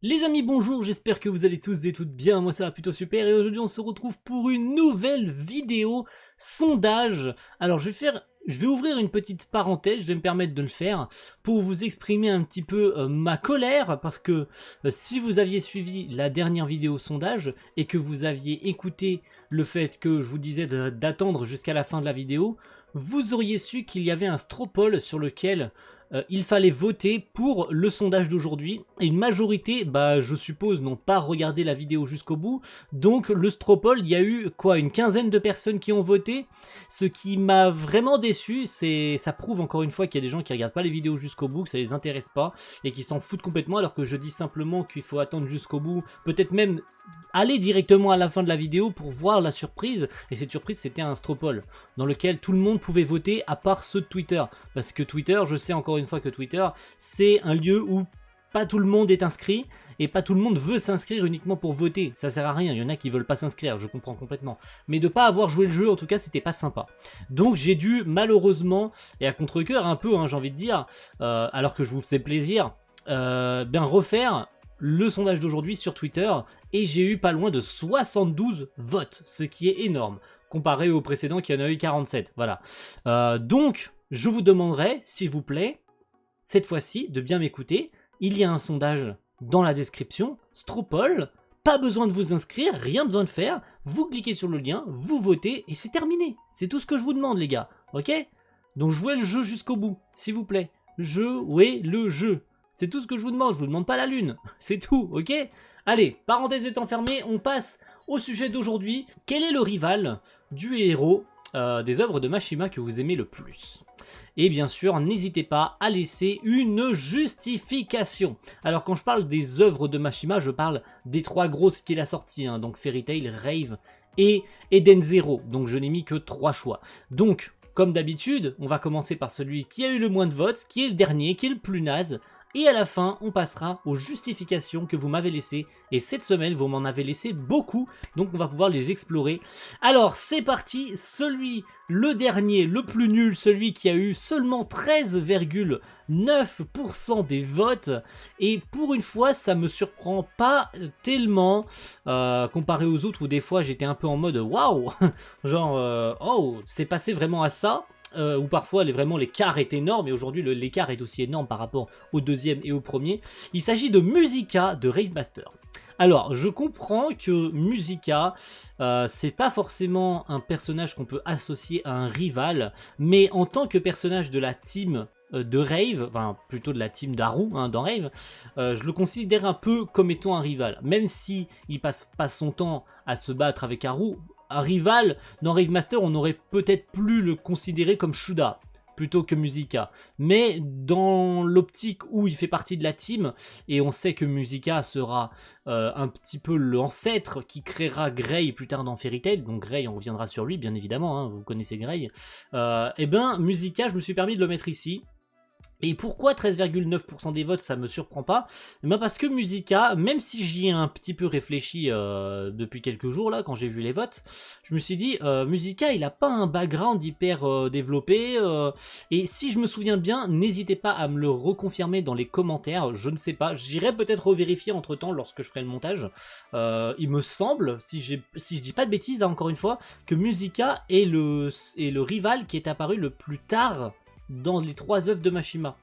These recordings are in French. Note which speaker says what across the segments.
Speaker 1: Les amis, bonjour, j'espère que vous allez tous et toutes bien, moi ça va plutôt super et aujourd'hui on se retrouve pour une nouvelle vidéo sondage. Alors je vais ouvrir une petite parenthèse, je vais me permettre de le faire pour vous exprimer un petit peu ma colère parce que si vous aviez suivi la dernière vidéo sondage et que vous aviez écouté le fait que je vous disais d'attendre jusqu'à la fin de la vidéo, vous auriez su qu'il y avait un straw poll sur lequel il fallait voter pour le sondage d'aujourd'hui et une majorité, je suppose, n'ont pas regardé la vidéo jusqu'au bout. Donc le straw poll, il y a eu quoi, une quinzaine de personnes qui ont voté. Ce qui m'a vraiment déçu, ça prouve encore une fois qu'il y a des gens qui regardent pas les vidéos jusqu'au bout, que ça les intéresse pas et qui s'en foutent complètement, alors que je dis simplement qu'il faut attendre jusqu'au bout, peut-être même aller directement à la fin de la vidéo pour voir la surprise. Et cette surprise, c'était un straw poll dans lequel tout le monde pouvait voter à part ceux de Twitter, parce que Twitter, je sais encore une fois que Twitter, c'est un lieu où pas tout le monde est inscrit et pas tout le monde veut s'inscrire uniquement pour voter. Ça sert à rien, il y en a qui veulent pas s'inscrire, je comprends complètement. Mais de pas avoir joué le jeu, en tout cas, c'était pas sympa. Donc j'ai dû malheureusement, et à contre-cœur un peu, j'ai envie de dire, alors que je vous faisais plaisir, refaire le sondage d'aujourd'hui sur Twitter, et j'ai eu pas loin de 72 votes, ce qui est énorme, comparé au précédent qui en a eu 47, voilà. Donc, je vous demanderai, s'il vous plaît, cette fois-ci, de bien m'écouter. Il y a un sondage dans la description, straw poll, pas besoin de vous inscrire, rien besoin de faire, vous cliquez sur le lien, vous votez, et c'est terminé. C'est tout ce que je vous demande, les gars, ok? Donc jouez le jeu jusqu'au bout, s'il vous plaît. Jouez le jeu. C'est tout ce que je vous demande pas la lune, c'est tout, ok? Allez, parenthèse étant fermée, on passe au sujet d'aujourd'hui. Quel est le rival du héros des œuvres de Mashima que vous aimez le plus? Et bien sûr, n'hésitez pas à laisser une justification. Alors quand je parle des œuvres de Mashima, je parle des trois grosses qu'il a sorties, donc Fairy Tail, Rave et Eden Zero. Donc je n'ai mis que 3 choix. Donc, comme d'habitude, on va commencer par celui qui a eu le moins de votes, qui est le dernier, qui est le plus naze. Et à la fin, on passera aux justifications que vous m'avez laissées. Et cette semaine, vous m'en avez laissé beaucoup, donc on va pouvoir les explorer. Alors, c'est parti, le dernier, le plus nul, celui qui a eu seulement 13,9% des votes. Et pour une fois, ça me surprend pas tellement, comparé aux autres où des fois j'étais un peu en mode waouh, genre oh, c'est passé vraiment à ça. Où parfois vraiment l'écart est énorme, et aujourd'hui l'écart est aussi énorme par rapport au deuxième et au premier. Il s'agit de Musica de Rave Master. Alors, je comprends que Musica, c'est pas forcément un personnage qu'on peut associer à un rival, mais en tant que personnage de la team de Rave, enfin plutôt de la team d'Haru dans Rave, je le considère un peu comme étant un rival, même si il passe pas son temps à se battre avec Haru. Un rival, dans Rave Master, on aurait peut-être pu le considérer comme Shuda, plutôt que Musica. Mais dans l'optique où il fait partie de la team, et on sait que Musica sera un petit peu l'ancêtre qui créera Grey plus tard dans Fairy Tail, donc Grey, on reviendra sur lui, bien évidemment, vous connaissez Grey, et Musica, je me suis permis de le mettre ici. Et pourquoi 13,9% des votes, ça me surprend pas? Parce que Musica, même si j'y ai un petit peu réfléchi depuis quelques jours là, quand j'ai vu les votes, je me suis dit, Musica, il a pas un background hyper développé, et si je me souviens bien, n'hésitez pas à me le reconfirmer dans les commentaires, je ne sais pas, j'irai peut-être revérifier entre temps lorsque je ferai le montage. Il me semble, si je dis pas de bêtises, encore une fois, que Musica est le rival qui est apparu le plus tard dans les 3 œuvres de Mashima.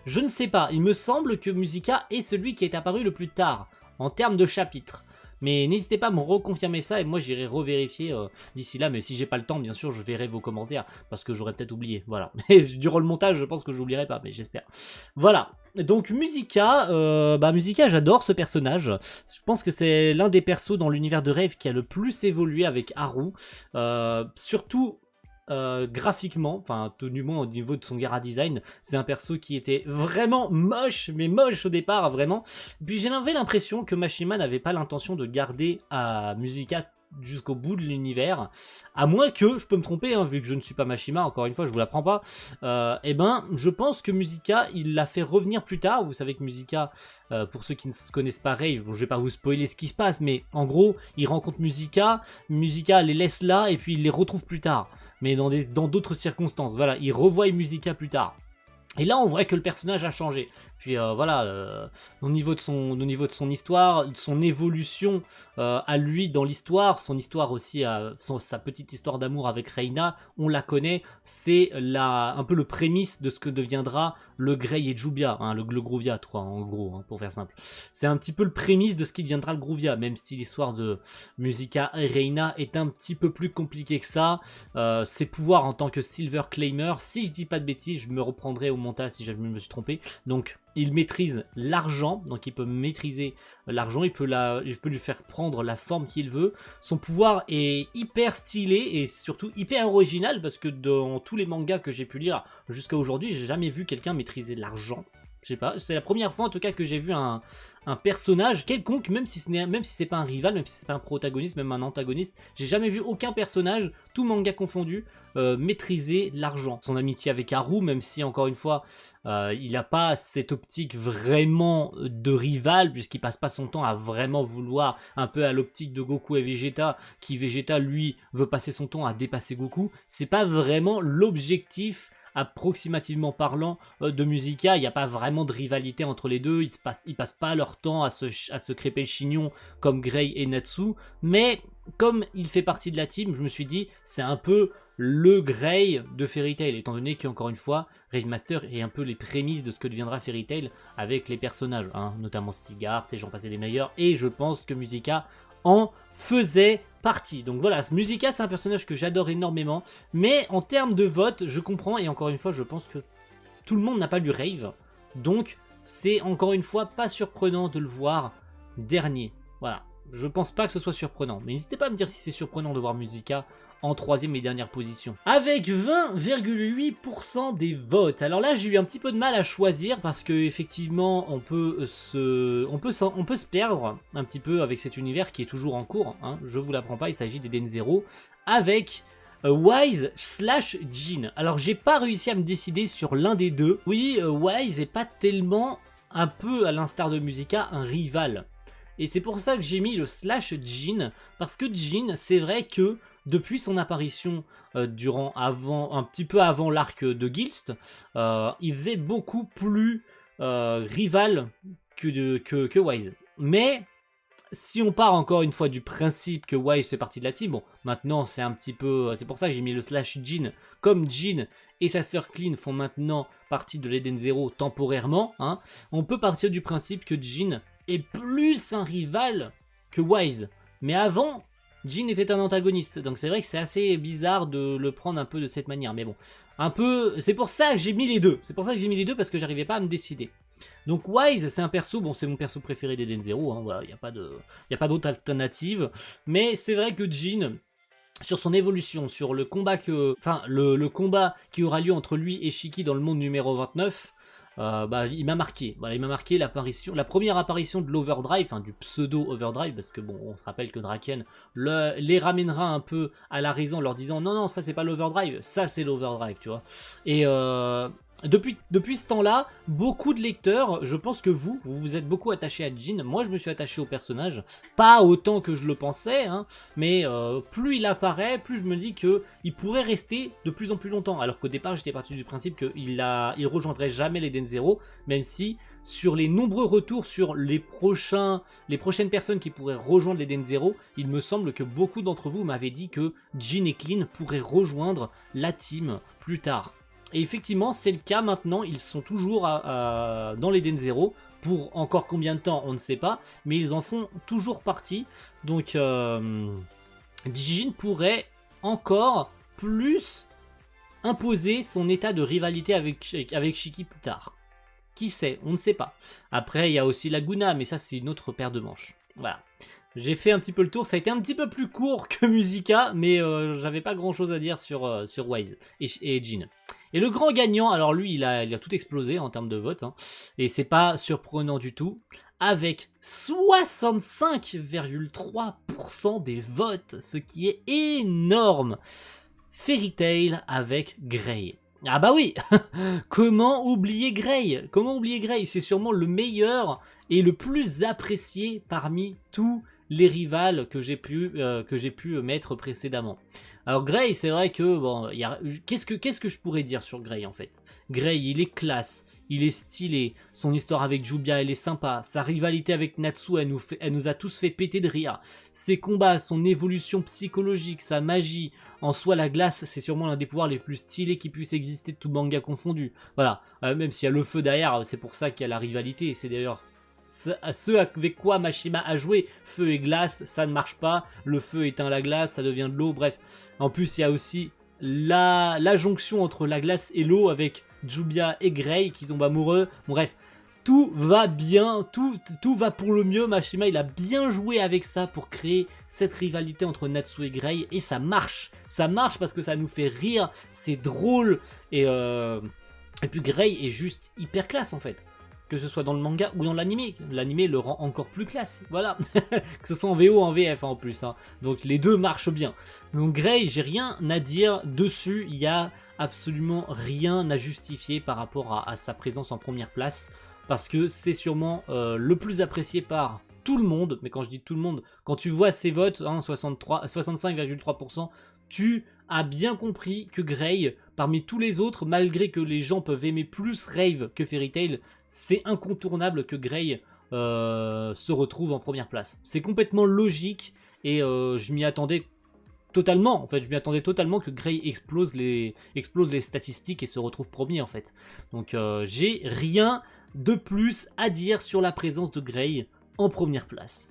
Speaker 1: Je ne sais pas, il me semble que Musica est celui qui est apparu le plus tard, en termes de chapitres. Mais n'hésitez pas à me reconfirmer ça, et moi j'irai revérifier d'ici là, mais si j'ai pas le temps, bien sûr, je verrai vos commentaires, parce que j'aurais peut-être oublié, voilà. Mais durant le montage, je pense que j'oublierai pas, mais j'espère. Voilà, donc Musica, Musica, j'adore ce personnage. Je pense que c'est l'un des persos dans l'univers de Rave qui a le plus évolué avec Haru, surtout graphiquement, enfin tout du moins au niveau de son Gara design, c'est un perso qui était vraiment moche, mais moche au départ, vraiment. Puis j'avais l'impression que Mashima n'avait pas l'intention de garder à Musica jusqu'au bout de l'univers, à moins que, je peux me tromper, vu que je ne suis pas Mashima, encore une fois, je vous l'apprends pas, je pense que Musica, il l'a fait revenir plus tard. Vous savez que Musica, pour ceux qui ne connaissent pas Rave, bon, je vais pas vous spoiler ce qui se passe, mais en gros, il rencontre Musica, Musica les laisse là, et puis il les retrouve plus tard. Mais dans d'autres circonstances, voilà, il revoit Musica plus tard. Et là, on voit que le personnage a changé. Puis voilà, au niveau de son histoire, de son évolution à lui dans l'histoire, son histoire aussi, sa petite histoire d'amour avec Reina, on la connaît, c'est un peu le prémisse de ce que deviendra le Grey et Jubia, hein, le Groovia, quoi, en gros, hein, pour faire simple. C'est un petit peu le prémisse de ce qui deviendra le Groovia, même si l'histoire de Musica et Reina est un petit peu plus compliquée que ça. Ses pouvoirs en tant que Silver Claimer, si je dis pas de bêtises, je me reprendrai au montage si je me suis trompé. Donc, il maîtrise l'argent, donc il peut maîtriser l'argent, il peut lui faire prendre la forme qu'il veut. Son pouvoir est hyper stylé et surtout hyper original parce que dans tous les mangas que j'ai pu lire jusqu'à aujourd'hui, j'ai jamais vu quelqu'un maîtriser l'argent. Je sais pas, c'est la première fois en tout cas que j'ai vu un personnage quelconque, même si c'est pas un rival, même si c'est pas un protagoniste, même un antagoniste, j'ai jamais vu aucun personnage, tout manga confondu, maîtriser l'argent. Son amitié avec Haru, même si encore une fois, il n'a pas cette optique vraiment de rival, puisqu'il passe pas son temps à vraiment vouloir, un peu à l'optique de Goku et Vegeta, qui Vegeta lui veut passer son temps à dépasser Goku. C'est pas vraiment l'objectif approximativement parlant de Musica. Il n'y a pas vraiment de rivalité entre les deux, ils passent pas leur temps à se crêper le chignon comme Grey et Natsu, mais comme il fait partie de la team, je me suis dit c'est un peu le Grey de Fairy Tail, étant donné qu'encore une fois Rave Master est un peu les prémices de ce que deviendra Fairy Tail avec les personnages, hein, notamment Sigart et j'en passais des meilleurs, et je pense que Musica en faisait partie. Donc voilà, Musica c'est un personnage que j'adore énormément, mais en termes de vote, je comprends, et encore une fois, je pense que tout le monde n'a pas lu Rave, donc c'est encore une fois pas surprenant de le voir dernier. Voilà, je pense pas que ce soit surprenant, mais n'hésitez pas à me dire si c'est surprenant de voir Musica en troisième et dernière position. Avec 20,8% des votes. Alors là, j'ai eu un petit peu de mal à choisir parce que effectivement, on peut se perdre un petit peu avec cet univers qui est toujours en cours. Hein. Je vous l'apprends pas, il s'agit d'Eden Zero avec Wise slash Jin. Alors j'ai pas réussi à me décider sur l'un des deux. Oui, Wise est pas tellement, un peu à l'instar de Musica, un rival. Et c'est pour ça que j'ai mis le slash Jin, parce que Jin, c'est vrai que depuis son apparition un petit peu avant l'arc de Gilst, il faisait beaucoup plus rival que Wise. Mais si on part encore une fois du principe que Wise fait partie de la team, bon, maintenant c'est un petit peu, c'est pour ça que j'ai mis le slash Jin, comme Jin et sa sœur Clean font maintenant partie de l'Eden Zero temporairement, hein, on peut partir du principe que Jin est plus un rival que Wise. Mais avant, Jin était un antagoniste, donc c'est vrai que c'est assez bizarre de le prendre un peu de cette manière, mais bon, un peu, c'est pour ça que j'ai mis les deux, parce que j'arrivais pas à me décider. Donc Wise, c'est un perso, bon c'est mon perso préféré d'Eden Zero, hein, voilà, il n'y a pas d'autre alternative, mais c'est vrai que Jin, sur son évolution, sur le combat le combat qui aura lieu entre lui et Shiki dans le monde numéro 29, il m'a marqué. Voilà, il m'a marqué la première apparition de l'Overdrive, enfin du pseudo Overdrive, parce que bon, on se rappelle que Draken les ramènera un peu à la raison en leur disant non, ça c'est pas l'Overdrive, ça c'est l'Overdrive, tu vois. Et depuis ce temps-là, beaucoup de lecteurs, je pense que vous vous êtes beaucoup attachés à Jin. Moi, je me suis attaché au personnage, pas autant que je le pensais, hein, mais plus il apparaît, plus je me dis que il pourrait rester de plus en plus longtemps. Alors qu'au départ, j'étais parti du principe qu'il rejoindrait jamais l'Eden Zero, même si sur les nombreux retours sur les prochaines personnes qui pourraient rejoindre l'Eden Zero, il me semble que beaucoup d'entre vous m'avaient dit que Jin et Clean pourraient rejoindre la team plus tard. Et effectivement, c'est le cas maintenant, ils sont toujours dans l'Eden Zero, pour encore combien de temps, on ne sait pas, mais ils en font toujours partie, donc Jin pourrait encore plus imposer son état de rivalité avec Shiki plus tard. Qui sait, on ne sait pas. Après, il y a aussi Laguna, mais ça c'est une autre paire de manches. Voilà. J'ai fait un petit peu le tour, ça a été un petit peu plus court que Musica, mais j'avais pas grand chose à dire sur Wise et Jin. Et le grand gagnant, alors lui il a tout explosé en termes de vote, hein, et c'est pas surprenant du tout, avec 65,3% des votes, ce qui est énorme. Fairy Tail avec Grey. Ah bah oui. Comment oublier Grey? C'est sûrement le meilleur et le plus apprécié parmi tous les rivales que j'ai pu mettre précédemment. Alors Grey, c'est vrai que bon, qu'est-ce que je pourrais dire sur Grey en fait? Grey, il est classe, il est stylé, son histoire avec Jubia, elle est sympa, sa rivalité avec Natsu, elle nous a tous fait péter de rire, ses combats, son évolution psychologique, sa magie, en soi la glace, c'est sûrement l'un des pouvoirs les plus stylés qui puissent exister de tout manga confondu, voilà, même s'il y a le feu derrière, c'est pour ça qu'il y a la rivalité, c'est d'ailleurs... Ce avec quoi Mashima a joué, feu et glace, ça ne marche pas, le feu éteint la glace, ça devient de l'eau, bref. En plus, il y a aussi la jonction entre la glace et l'eau avec Jubia et Grey qui tombent amoureux, bref. Tout va bien, tout va pour le mieux, Mashima il a bien joué avec ça pour créer cette rivalité entre Natsu et Grey, et ça marche parce que ça nous fait rire, c'est drôle, et puis Grey est juste hyper classe en fait. Que ce soit dans le manga ou dans l'anime. L'anime le rend encore plus classe, voilà. Que ce soit en VO ou en VF en plus. Hein. Donc les deux marchent bien. Donc Grey, j'ai rien à dire dessus. Il y a absolument rien à justifier par rapport à sa présence en première place. Parce que c'est sûrement le plus apprécié par tout le monde. Mais quand je dis tout le monde, quand tu vois ses votes, hein, 65,3%, tu as bien compris que Grey, parmi tous les autres, malgré que les gens peuvent aimer plus Rave que Fairy Tail, c'est incontournable que Grey se retrouve en première place. C'est complètement logique et je m'y attendais totalement. En fait, je m'y attendais totalement que Grey explose les statistiques et se retrouve premier en fait. Donc j'ai rien de plus à dire sur la présence de Grey en première place.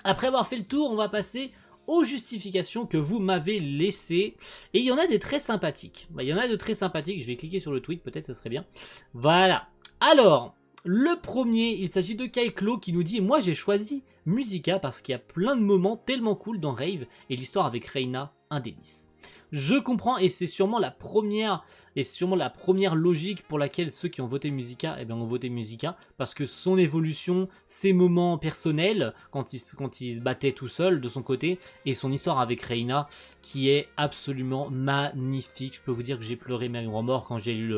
Speaker 1: Après avoir fait le tour, on va passer aux justifications que vous m'avez laissées. Et il y en a des très sympathiques. Il y en a de très sympathiques. Je vais cliquer sur le tweet, peut-être ça serait bien. Voilà. Alors, le premier, il s'agit de Kaiklo qui nous dit « Moi j'ai choisi Musica parce qu'il y a plein de moments tellement cool dans Rave et l'histoire avec Reina, un délice. » Je comprends et c'est sûrement la première logique pour laquelle ceux qui ont voté Musica ont voté Musica, parce que son évolution, ses moments personnels quand il se battait tout seul de son côté, et son histoire avec Reina qui est absolument magnifique. Je peux vous dire que j'ai pleuré mes remords quand j'ai lu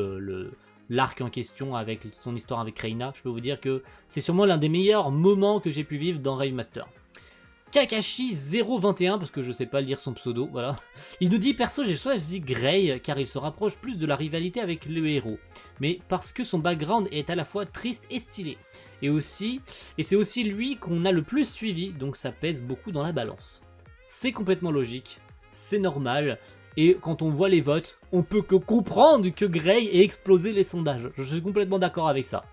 Speaker 1: l'arc en question avec son histoire avec Reina. Je peux vous dire que c'est sûrement l'un des meilleurs moments que j'ai pu vivre dans Rave Master. Kakashi021, parce que je sais pas lire son pseudo, voilà. Il nous dit « Perso, j'ai choisi Grey, car il se rapproche plus de la rivalité avec le héros. Mais parce que son background est à la fois triste et stylé. Et c'est aussi lui qu'on a le plus suivi, donc ça pèse beaucoup dans la balance. C'est complètement logique, c'est normal. Et quand on voit les votes, on peut que comprendre que Grey ait explosé les sondages. Je suis complètement d'accord avec ça.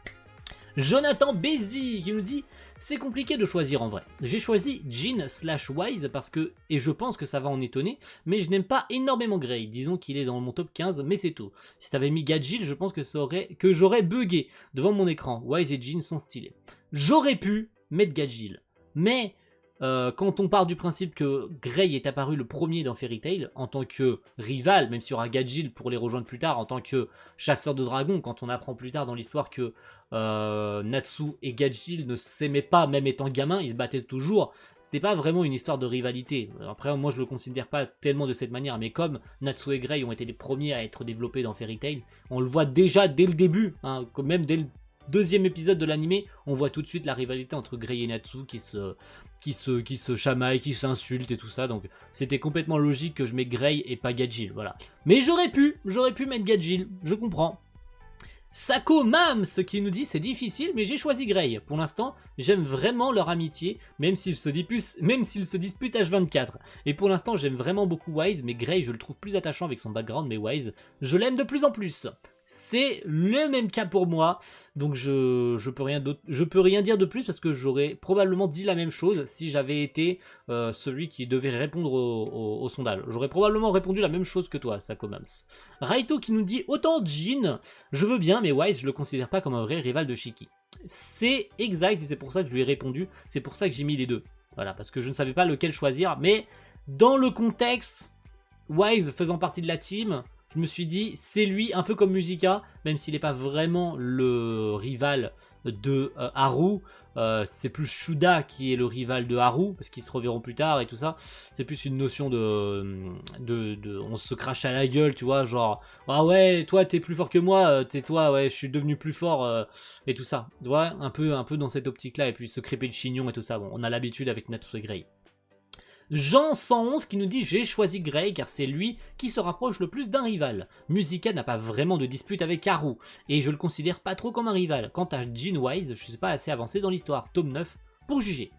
Speaker 1: Jonathan Bézi qui nous dit « C'est compliqué de choisir en vrai. J'ai choisi Jin/Wise parce que, et je pense que ça va en étonner, mais je n'aime pas énormément Grey. Disons qu'il est dans mon top 15, mais c'est tout. Si t'avais mis Gajil, je pense que j'aurais bugué devant mon écran. Wise et Jin sont stylés. J'aurais pu mettre Gajil, mais... quand on part du principe que Grey est apparu le premier dans Fairy Tail en tant que rival, même s'il y aura Gajil pour les rejoindre plus tard en tant que chasseur de dragons, quand on apprend plus tard dans l'histoire que Natsu et Gajil ne s'aimaient pas, même étant gamins, ils se battaient toujours, c'était pas vraiment une histoire de rivalité. Après, moi je le considère pas tellement de cette manière, mais comme Natsu et Grey ont été les premiers à être développés dans Fairy Tail, on le voit déjà dès le début, hein, même dès le deuxième épisode de l'anime, on voit tout de suite la rivalité entre Grey et Natsu qui se chamaillent, qui s'insultent et tout ça, donc c'était complètement logique que je mette Grey et pas Gajil, voilà. Mais j'aurais pu mettre Gajil, je comprends. Sako Mams qui nous dit c'est difficile mais j'ai choisi Grey. Pour l'instant j'aime vraiment leur amitié même s'ils se disputent H24. Et pour l'instant j'aime vraiment beaucoup Wise mais Grey je le trouve plus attachant avec son background mais Wise je l'aime de plus en plus. C'est le même cas pour moi, donc je peux rien dire de plus parce que j'aurais probablement dit la même chose si j'avais été celui qui devait répondre au sondage. J'aurais probablement répondu la même chose que toi, Sakomams. Raito qui nous dit autant Jin, je veux bien, mais Wise je le considère pas comme un vrai rival de Shiki. C'est exact, et c'est pour ça que je lui ai répondu, c'est pour ça que j'ai mis les deux. Voilà, parce que je ne savais pas lequel choisir, mais dans le contexte, Wise faisant partie de la team, je me suis dit, c'est lui, un peu comme Musica, même s'il n'est pas vraiment le rival de Haru, c'est plus Shuda qui est le rival de Haru, parce qu'ils se reverront plus tard et tout ça, c'est plus une notion on se crache à la gueule, tu vois, genre, ah ouais, toi t'es plus fort que moi, tais-toi, ouais, je suis devenu plus fort, et tout ça, tu vois, un peu dans cette optique-là, et puis se crêper de chignon et tout ça, bon, on a l'habitude avec Natsu et Grey. Jean 111 qui nous dit j'ai choisi Gray car c'est lui qui se rapproche le plus d'un rival. Musica n'a pas vraiment de dispute avec Haru et je le considère pas trop comme un rival. Quant à Jin Wise, je suis pas assez avancé dans l'histoire, tome 9, pour juger.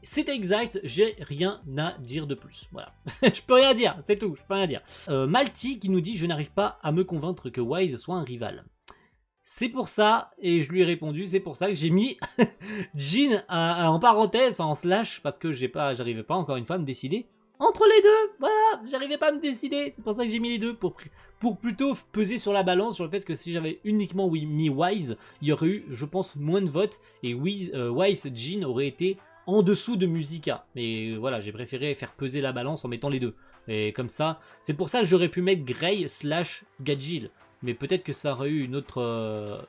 Speaker 1: C'est exact, j'ai rien à dire de plus. Voilà, je peux rien dire, c'est tout, je peux rien dire. Malty qui nous dit je n'arrive pas à me convaincre que Wise soit un rival. C'est pour ça, et je lui ai répondu, c'est pour ça que j'ai mis Jin en parenthèse, enfin en slash, parce que j'arrivais pas encore une fois à me décider entre les deux. Voilà, j'arrivais pas à me décider, c'est pour ça que j'ai mis les deux, pour plutôt peser sur la balance, sur le fait que si j'avais uniquement mis Wise, il y aurait eu, je pense, moins de votes, et Wise Jin aurait été en dessous de Musica. Mais voilà, j'ai préféré faire peser la balance en mettant les deux. Et comme ça, c'est pour ça que j'aurais pu mettre Gray / Gajil. Mais peut-être que ça aurait eu une autre...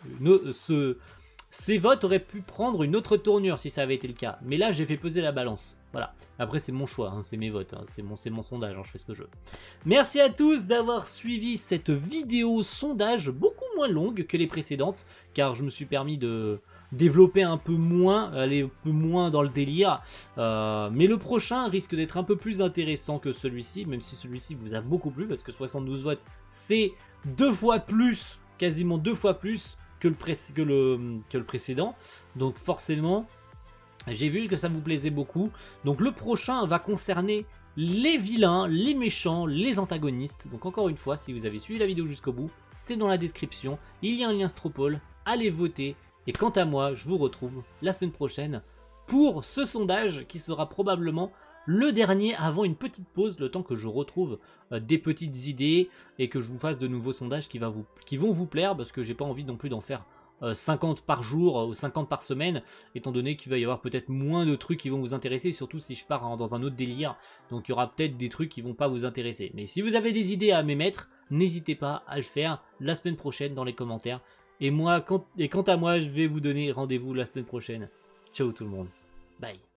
Speaker 1: ces votes auraient pu prendre une autre tournure si ça avait été le cas. Mais là, j'ai fait peser la balance. Voilà. Après, c'est mon choix, hein, c'est mes votes, hein, c'est mon sondage, hein, je fais ce que je veux. Merci à tous d'avoir suivi cette vidéo sondage beaucoup moins longue que les précédentes, car je me suis permis de développer un peu moins, aller un peu moins dans le délire. Mais le prochain risque d'être un peu plus intéressant que celui-ci, même si celui-ci vous a beaucoup plu, parce que 72 votes, c'est 2 fois plus, quasiment 2 fois plus que le précédent. Donc forcément, j'ai vu que ça vous plaisait beaucoup. Donc le prochain va concerner les vilains, les méchants, les antagonistes. Donc encore une fois, si vous avez suivi la vidéo jusqu'au bout, c'est dans la description. Il y a un lien Stropole, allez voter. Et quant à moi, je vous retrouve la semaine prochaine pour ce sondage qui sera probablement le dernier avant une petite pause, le temps que je retrouve des petites idées et que je vous fasse de nouveaux sondages qui vont vous plaire, parce que j'ai pas envie non plus d'en faire 50 par jour ou 50 par semaine, étant donné qu'il va y avoir peut-être moins de trucs qui vont vous intéresser, surtout si je pars dans un autre délire, donc il y aura peut-être des trucs qui vont pas vous intéresser. Mais si vous avez des idées à m'émettre, n'hésitez pas à le faire la semaine prochaine dans les commentaires. Et quant à moi, je vais vous donner rendez-vous la semaine prochaine. Ciao tout le monde. Bye.